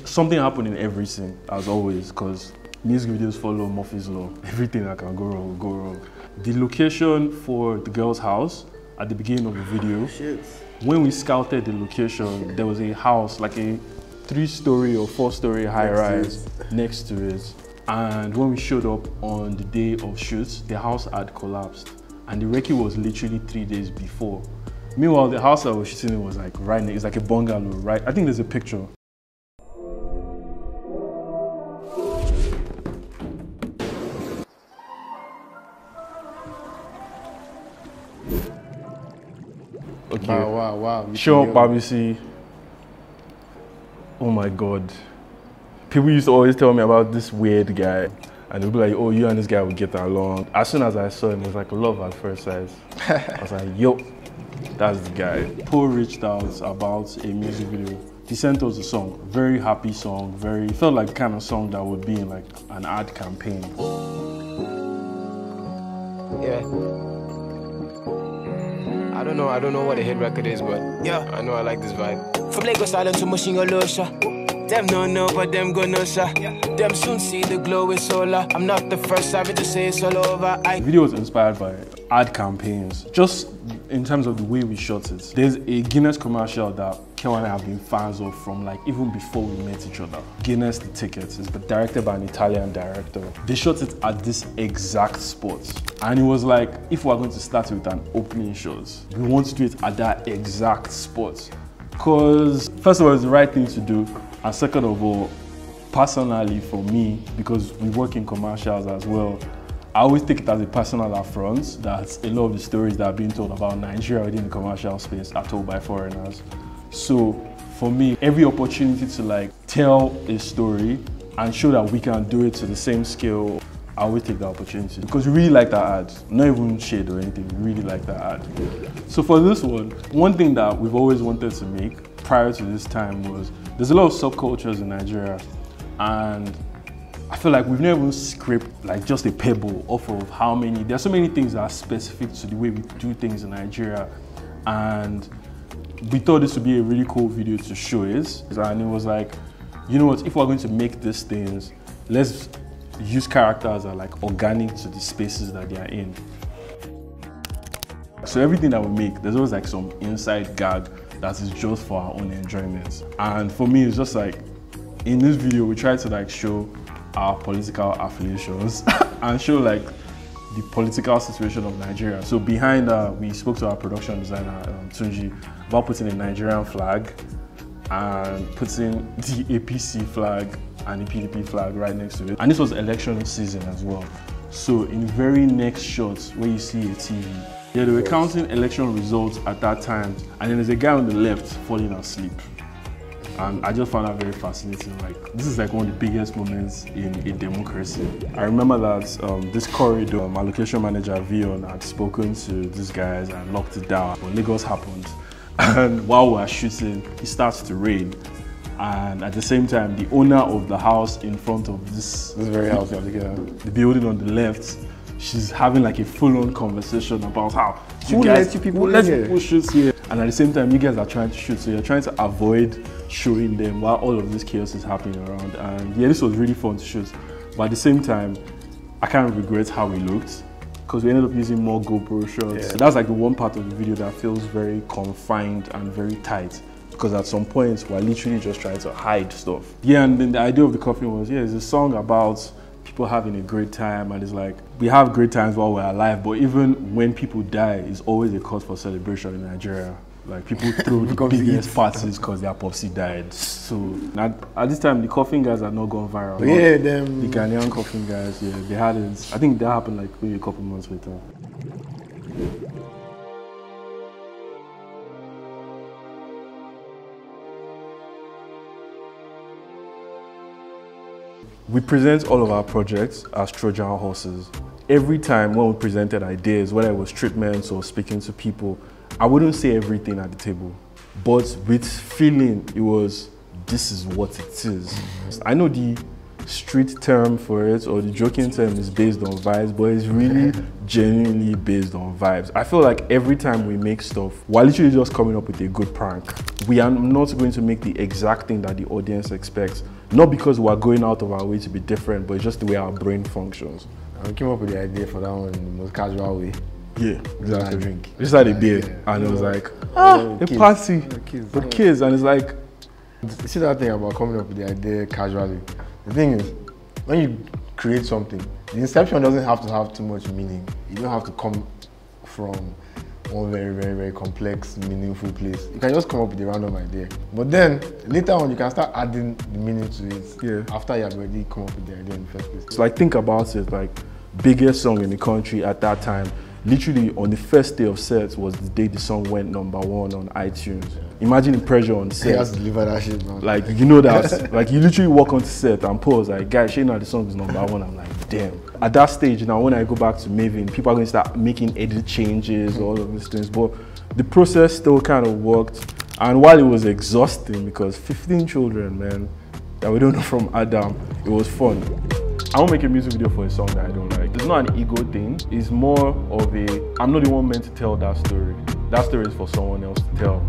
Something happened in every scene, as always, because music videos follow Murphy's Law. Everything that can go wrong will go wrong. The location for the girl's house at the beginning of the video, when we scouted the location, there was a house, like a 3-story or 4-story high-rise next to it. And when we showed up on the day of shoots, the house had collapsed. And the recce was literally 3 days before. Meanwhile, the house that we were shooting in was like right next, it's like a bungalow, right? I think there's a picture. Okay. Wow. Show up, Babisi. Oh my God. People used to always tell me about this weird guy. And they'll be like, oh, you and this guy will get along. As soon as I saw him, it was like love at first sight. I was like, yo, that's the guy. Poe reached out about a music video. He sent us a song, very happy song, it felt like the kind of song that would be in like an ad campaign. Yeah. I don't know what a hit record is, but yeah, I know I like this vibe. From Lagos Island to Mushingalosha. Them no know, but them go no sha. Them soon see the glow is solar. I'm not the first savage to say it's all over. The video was inspired by ad campaigns, just in terms of the way we shot it. There's a Guinness commercial that Kel and I have been fans of from like even before we met each other. Guinness the Tickets is directed by an Italian director. They shot it at this exact spot. And it was like, if we're going to start with an opening shot, we want to do it at that exact spot. Because first of all, it's the right thing to do. And second of all, personally for me, because we work in commercials as well, I always take it as a personal affront that a lot of the stories that are being told about Nigeria within the commercial space are told by foreigners. So for me, every opportunity to like tell a story and show that we can do it to the same scale, I always take the opportunity because we really like that ad. Not even shade or anything, we really like that ad. So for this one thing that we've always wanted to make prior to this time was, there's a lot of subcultures in Nigeria, and I feel like we've never even scraped like just a pebble off of how many, there's so many things that are specific to the way we do things in Nigeria, and we thought this would be a really cool video to show it. And it was like, you know what, if we're going to make these things, let's use characters that are like organic to the spaces that they are in. So everything that we make, there's always like some inside gag that is just for our own enjoyment. And for me, it's just like, in this video, we try to like show our political affiliations and show like the political situation of Nigeria. So behind we spoke to our production designer, Tunji, about putting a Nigerian flag and putting the APC flag and the PDP flag right next to it. And this was election season as well. So in the very next shot where you see a TV, yeah, they were counting election results at that time, and then there's a guy on the left falling asleep. And I just found that very fascinating. Like, this is like one of the biggest moments in a democracy. I remember that this corridor, my location manager, Vion, had spoken to these guys and locked it down. But Lagos happened. And while we were shooting, it starts to rain. And at the same time, the owner of the house in front of this very house, the building on the left, she's having like a full-on conversation about how let people shoot here. And at the same time, you guys are trying to shoot, so you're trying to avoid showing them while all of this chaos is happening around. And yeah, this was really fun to shoot. But at the same time, I can't regret how we looked, because we ended up using more GoPro shots. So that's like the one part of the video that feels very confined and very tight, because at some points we're literally just trying to hide stuff. Yeah, and then the idea of the coffin was, yeah, it's a song about people having a great time, and it's like, we have great times while we're alive, but even when people die, it's always a cause for celebration in Nigeria. Like, people throw the biggest parties because their popsy died. So at this time, the coffin guys are not gone viral. Yeah, the Ghanaian coffin guys, yeah, they had it. I think that happened like maybe a couple months later. We present all of our projects as Trojan horses. Every time when we presented ideas, whether it was treatments or speaking to people, I wouldn't say everything at the table, but with feeling, it was, this is what it is. I know the street term for it or the joking term is based on vibes, but it's really genuinely based on vibes. I feel like every time we make stuff, we're literally just coming up with a good prank. We are not going to make the exact thing that the audience expects, not because we're going out of our way to be different, but it's just the way our brain functions. I came up with the idea for that one in the most casual way. Yeah, exactly. Drink. We just had a beer, and it was like, a party for kids, and it's like, you see that thing about coming up with the idea casually. The thing is, when you create something, the inception doesn't have to have too much meaning. You don't have to come from one very complex, meaningful place. You can just come up with a random idea. But then, later on, you can start adding the meaning to it after you have already come up with the idea in the first place. So like, think about it, like, biggest song in the country at that time, literally on the first day of sets was the day the song went #1 on iTunes. Imagine the pressure on set. He has to deliver that shit, man. Like, you know that, like, you literally walk onto set and pause, like, guys, you know the song is #1. I'm like, damn. At that stage, now when I go back to Maven, people are going to start making edit changes, all of these things. But the process still kind of worked. And while it was exhausting, because 15 children, man, that we don't know from Adam, it was fun. I won't make a music video for a song that I don't like. It's not an ego thing. It's more of a, I'm not the one meant to tell that story. That story is for someone else to tell.